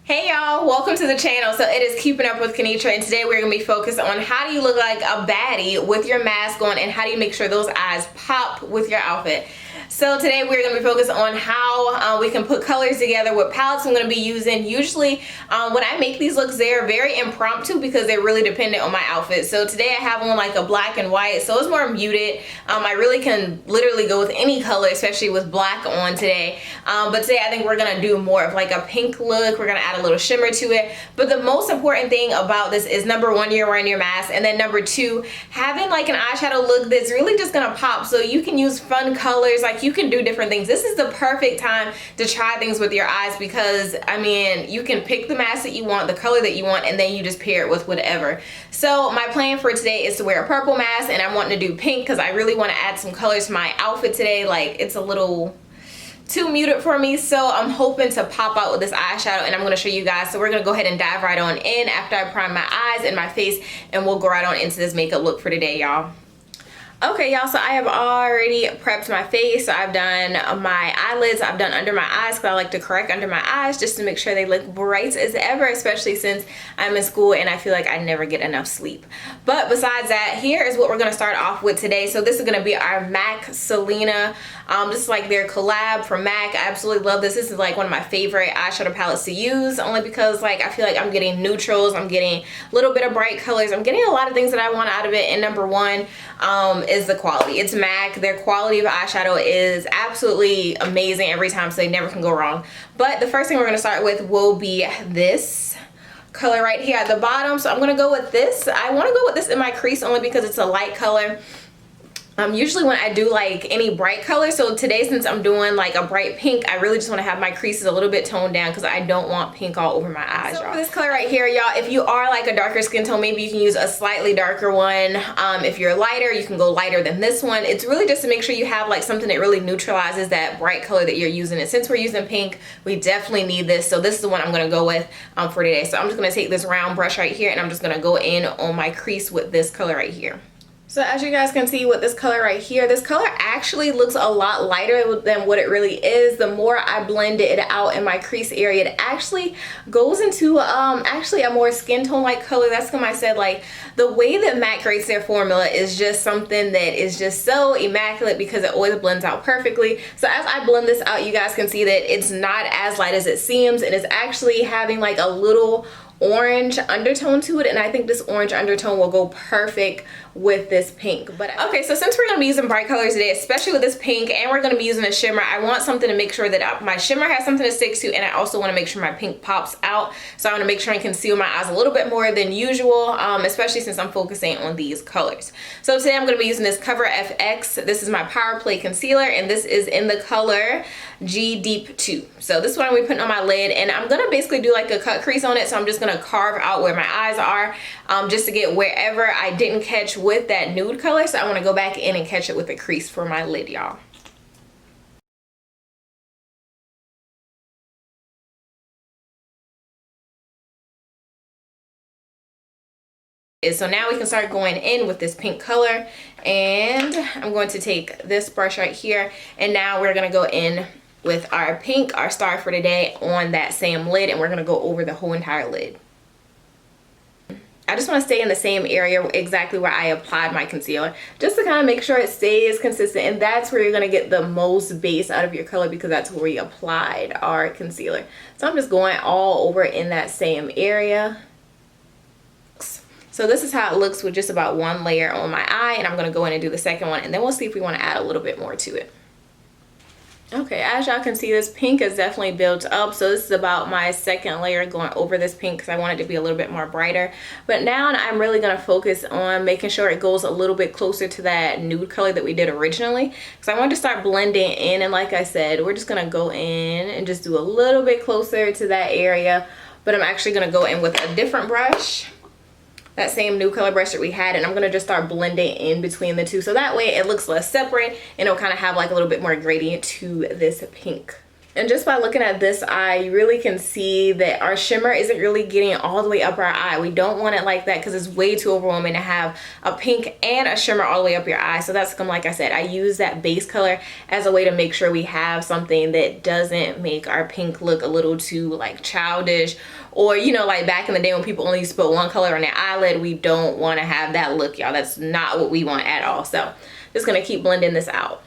Hey y'all, welcome to the channel. So it is Keeping Up with Kenitra, and today we're going to be focused on how do you look like a baddie with your mask on and how do you make sure those eyes pop with your outfit. So today we're going to be focused on how we can put colors together, what palettes I'm going to be using. Usually when I make these looks, they're very impromptu because they're really dependent on my outfit. So today I have on like a black and white, so it's more muted. I really can literally go with any color, especially with black on today. But today I think we're going to do more of like a pink look. We're going to add a little shimmer to it. But the most important thing about this is number one, you're wearing your mask, and then number two, having like an eyeshadow look that's really just going to pop. So you can use fun colors, like you can do different things. This is the perfect time to try things with your eyes because I mean you can pick the mask that you want, the color that you want, and then you just pair it with whatever. So my plan for today is to wear a purple mask, and I'm wanting to do pink because I really want to add some colors to my outfit today. Like it's a little too muted for me, so I'm hoping to pop out with this eyeshadow, and I'm going to show you guys. So we're going to go ahead and dive right on in after I prime my eyes and my face, and we'll go right on into this makeup look for today, y'all. Okay y'all, so I have already prepped my face. So I've done my eyelids, I've done under my eyes because I like to correct under my eyes just to make sure they look bright as ever, especially since I'm in school and I feel like I never get enough sleep. But besides that, here is what we're going to start off with today. So this is going to be our MAC Selena. This is like their collab from MAC. I absolutely love this. This is like one of my favorite eyeshadow palettes to use, only because like I feel like I'm getting neutrals, I'm getting a little bit of bright colors, I'm getting a lot of things that I want out of it. And number one is the quality. It's MAC. Their quality of eyeshadow is absolutely amazing every time, so they never can go wrong. But the first thing we're going to start with will be this color right here at the bottom. So I'm going to go with this. I want to go with this in my crease only because it's a light color. Usually when I do like any bright color, so today since I'm doing like a bright pink, I really just want to have my creases a little bit toned down because I don't want pink all over my eyes. So for this color right here, y'all, if you are like a darker skin tone, maybe you can use a slightly darker one. If you're lighter, you can go lighter than this one. It's really just to make sure you have like something that really neutralizes that bright color that you're using. And since we're using pink, we definitely need this. So this is the one I'm going to go with for today. So I'm just going to take this round brush right here and I'm just going to go in on my crease with this color right here. So as you guys can see with this color right here, this color actually looks a lot lighter than what it really is. The more I blend it out in my crease area, it actually goes into actually a more skin tone like color. That's when I said like the way that MAC creates their formula is just something that is just so immaculate because it always blends out perfectly. So as I blend this out, you guys can see that it's not as light as it seems, and it's actually having like a little orange undertone to it, and I think this orange undertone will go perfect with this pink. But okay, so since we're going to be using bright colors today, especially with this pink, and we're going to be using a shimmer, I want something to make sure that my shimmer has something to stick to, and I also want to make sure my pink pops out. So I want to make sure I conceal my eyes a little bit more than usual, especially since I'm focusing on these colors. So today I'm going to be using this Cover FX. This is my Power Play concealer, and this is in the color G Deep 2. So this is what I'm going to be putting on my lid, and I'm going to basically do like a cut crease on it. So I'm just going to carve out where my eyes are just to get wherever I didn't catch with that nude color. So I want to go back in and catch it with a crease for my lid, y'all. So now we can start going in with this pink color, and I'm going to take this brush right here, and now we're going to go in with our pink, our star for today, on that same lid, and we're going to go over the whole entire lid. I just want to stay in the same area exactly where I applied my concealer, just to kind of make sure it stays consistent, and that's where you're going to get the most base out of your color because that's where we applied our concealer. So I'm just going all over in that same area. So this is how it looks with just about one layer on my eye, and I'm going to go in and do the second one, and then we'll see if we want to add a little bit more to it. Okay, as y'all can see, this pink is definitely built up. So this is about my second layer going over this pink because I want it to be a little bit more brighter. But now I'm really going to focus on making sure it goes a little bit closer to that nude color that we did originally. Because I want to start blending in, and like I said, we're just going to go in and just do a little bit closer to that area. But I'm actually going to go in with a different brush, that same nude color brush that we had, and I'm gonna just start blending in between the two so that way it looks less separate and it'll kind of have like a little bit more gradient to this pink. And just by looking at this eye, you really can see that our shimmer isn't really getting all the way up our eye. We don't want it like that because it's way too overwhelming to have a pink and a shimmer all the way up your eye. So that's come, like I said, I use that base color as a way to make sure we have something that doesn't make our pink look a little too like childish, or you know, like back in the day when people only used to put one color on their eyelid. We don't want to have that look, y'all. That's not what we want at all. So just gonna keep blending this out.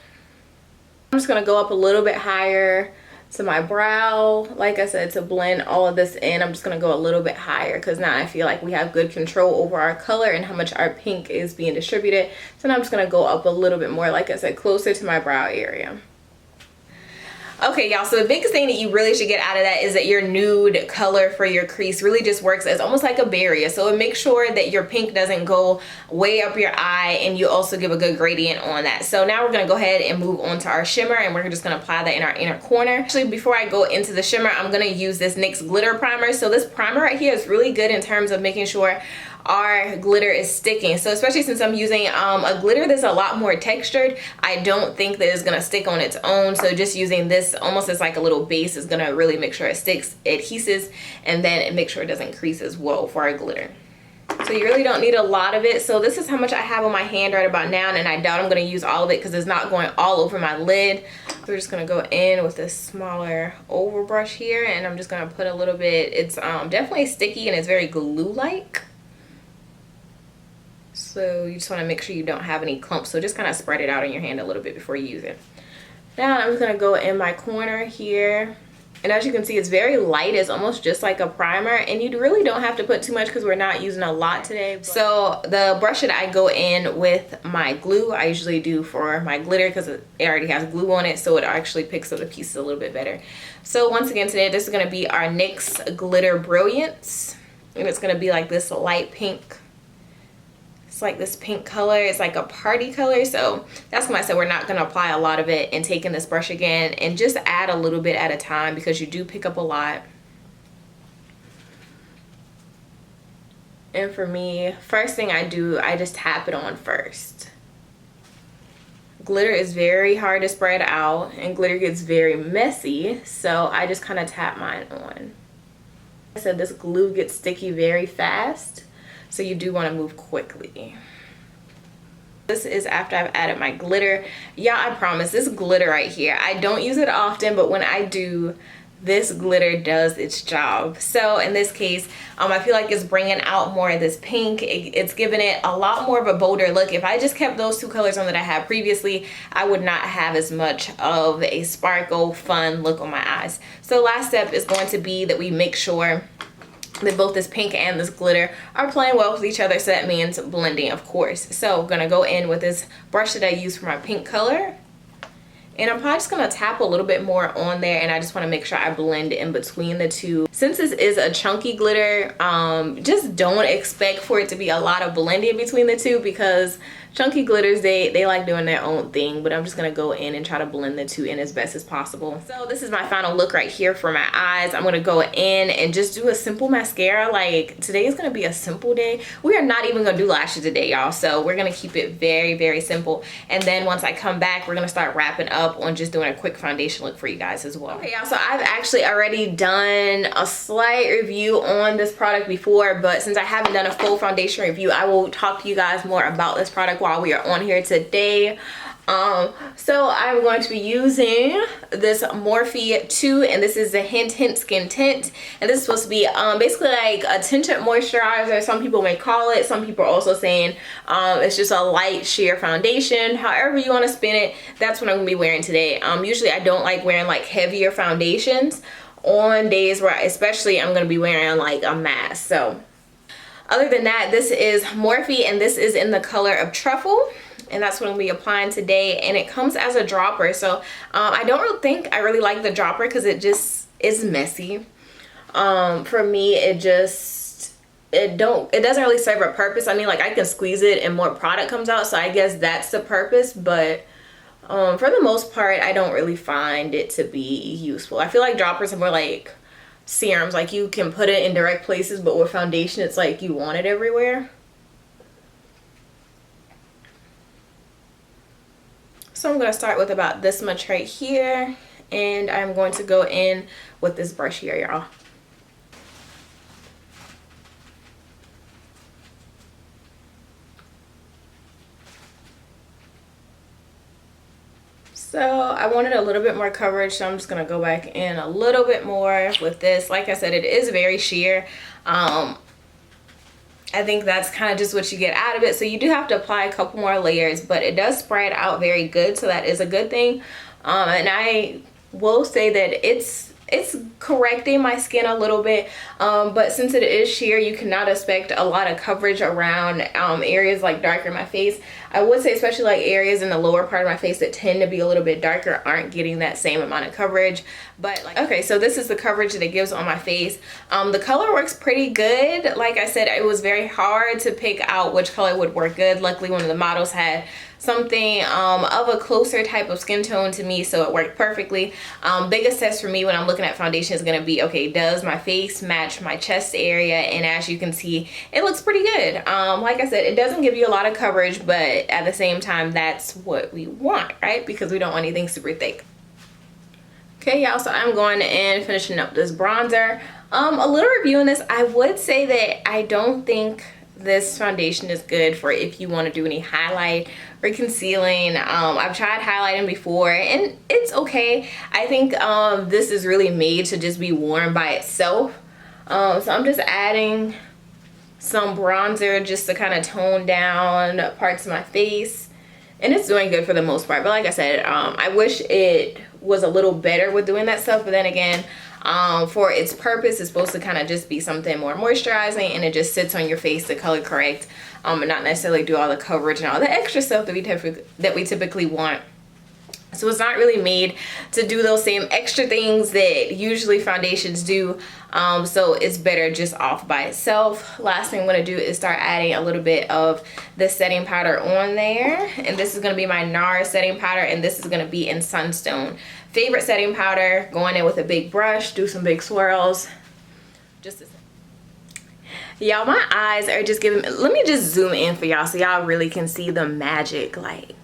I'm just gonna go up a little bit higher to my brow, like I said, to blend all of this in. I'm just gonna go a little bit higher because now I feel like we have good control over our color and how much our pink is being distributed. So now I'm just gonna go up a little bit more, like I said, closer to my brow area. Okay, y'all, so the biggest thing that you really should get out of that is that your nude color for your crease really just works as almost like a barrier. So it makes sure that your pink doesn't go way up your eye, and you also give a good gradient on that. So now we're gonna go ahead and move on to our shimmer, and we're just gonna apply that in our inner corner. Actually, before I go into the shimmer, I'm gonna use this NYX Glitter Primer. So this primer right here is really good in terms of making sure our glitter is sticking. So especially since I'm using a glitter that's a lot more textured, I don't think that it's gonna stick on its own. So just using this almost as like a little base is gonna really make sure it sticks, adheses, and then it makes sure it doesn't crease as well for our glitter. So you really don't need a lot of it. So this is how much I have on my hand right about now, and I doubt I'm gonna use all of it because it's not going all over my lid. We're just gonna go in with this smaller oval brush here, and I'm just gonna put a little bit. It's definitely sticky and it's very glue-like. So you just want to make sure you don't have any clumps. So just kind of spread it out on your hand a little bit before you use it. Now I'm just going to go in my corner here. And as you can see, it's very light. It's almost just like a primer. And you really don't have to put too much because we're not using a lot today. So the brush that I go in with my glue, I usually do for my glitter because it already has glue on it. So it actually picks up the pieces a little bit better. So once again, today, this is going to be our NYX Glitter Brilliance. And it's going to be like this light pink. Like this pink color. It's like a party color. So that's why I said we're not going to apply a lot of it, and take in this brush again and just add a little bit at a time because you do pick up a lot. And for me, first thing I do, I just tap it on first. Glitter is very hard to spread out and glitter gets very messy, so I just kind of tap mine on. I said this glue gets sticky very fast, so you do want to move quickly. This is after I've added my glitter. Yeah, I promise this glitter right here, I don't use it often, but when I do, this glitter does its job. So in this case, I feel like it's bringing out more of this pink. It's giving it a lot more of a bolder look. If I just kept those two colors on that I had previously, I would not have as much of a sparkle, fun look on my eyes. So last step is going to be that we make sure that both this pink and this glitter are playing well with each other, so that means blending, of course. So I'm gonna go in with this brush that I use for my pink color, and I'm probably just gonna tap a little bit more on there, and I just want to make sure I blend in between the two. Since this is a chunky glitter, just don't expect for it to be a lot of blending between the two, because chunky glitters, they like doing their own thing. But I'm just gonna go in and try to blend the two in as best as possible. So this is my final look right here for my eyes. I'm gonna go in and just do a simple mascara. Like, today is gonna be a simple day. We are not even gonna do lashes today, y'all, so we're gonna keep it very, very simple. And then once I come back, we're gonna start wrapping up on just doing a quick foundation look for you guys as well. Okay, y'all, so I've actually already done a slight review on this product before, but since I haven't done a full foundation review, I will talk to you guys more about this product while we are on here today. So I'm going to be using this Morphe 2, and this is the Hint Hint Skin Tint, and this is supposed to be basically like a tinted moisturizer, some people may call it. Some people are also saying it's just a light sheer foundation. However you want to spin it, that's what I'm gonna be wearing today. Usually I don't like wearing like heavier foundations on days where especially I'm gonna be wearing like a mask. So other than that, this is Morphe, and this is in the color of Truffle, and that's what I'm gonna be applying today. And it comes as a dropper, so I don't really think I really like the dropper because it just is messy. For me, it doesn't really serve a purpose. I mean, like, I can squeeze it and more product comes out, so I guess that's the purpose. But for the most part, I don't really find it to be useful. I feel like droppers are more like serums, like you can put it in direct places, but with foundation it's like you want it everywhere. So I'm going to start with about this much right here, and I'm going to go in with this brush here, y'all. So I wanted a little bit more coverage, so I'm just gonna go back in a little bit more with this. Like I said, it is very sheer. I think that's kind of just what you get out of it. So you do have to apply a couple more layers, but it does spread out very good, so that is a good thing. And I will say that it's correcting my skin a little bit, but since it is sheer, you cannot expect a lot of coverage around areas like darker in my face. I would say especially like areas in the lower part of my face that tend to be a little bit darker aren't getting that same amount of coverage. But like, okay, so this is the coverage that it gives on my face. The color works pretty good. Like I said, it was very hard to pick out which color would work good. Luckily, one of the models had something of a closer type of skin tone to me, so it worked perfectly. Biggest test for me when I'm looking at foundation is gonna be, okay, does my face match my chest area? And as you can see, it looks pretty good. Like I said, it doesn't give you a lot of coverage, but at the same time, that's what we want, right? Because we don't want anything super thick. Okay, y'all, so I'm going in finishing up this bronzer. A little review on this. I would say that I don't think this foundation is good for if you want to do any highlight or concealing. I've tried highlighting before and it's okay. I think this is really made to just be worn by itself. So I'm just adding some bronzer just to kind of tone down parts of my face, and it's doing good for the most part. But like I said, I wish it was a little better with doing that stuff, but then again, for its purpose, it's supposed to kind of just be something more moisturizing, and it just sits on your face to color correct, and not necessarily do all the coverage and all the extra stuff that we typically want. So it's not really made to do those same extra things that usually foundations do. So it's better just off by itself. Last thing I'm gonna do is start adding a little bit of the setting powder on there. And this is gonna be my NARS setting powder, and this is gonna be in Sunstone. Favorite setting powder, going in with a big brush, do some big swirls. Just a second. Y'all, my eyes are just giving, let me just zoom in for y'all so y'all really can see the magic, like.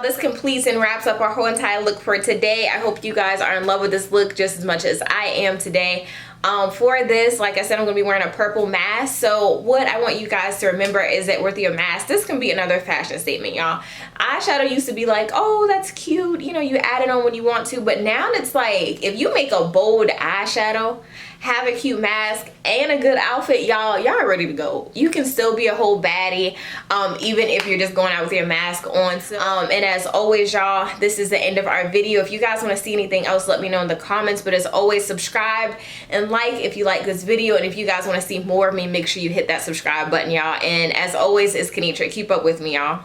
This completes and wraps up our whole entire look for today. I hope you guys are in love with this look just as much as I am today. For this, like I said, I'm gonna be wearing a purple mask. So what I want you guys to remember is that with your mask, this can be another fashion statement, y'all. Eyeshadow used to be like, oh, that's cute, you know, you add it on when you want to, but now it's like, if you make a bold eyeshadow, have a cute mask, and a good outfit, y'all are ready to go. You can still be a whole baddie, even if you're just going out with your mask on. And as always, y'all, this is the end of our video. If you guys want to see anything else, let me know in the comments. But as always, subscribe and like if you like this video. And if you guys want to see more of me, make sure you hit that subscribe button, y'all. And as always, it's Kenitra. Keep up with me, y'all.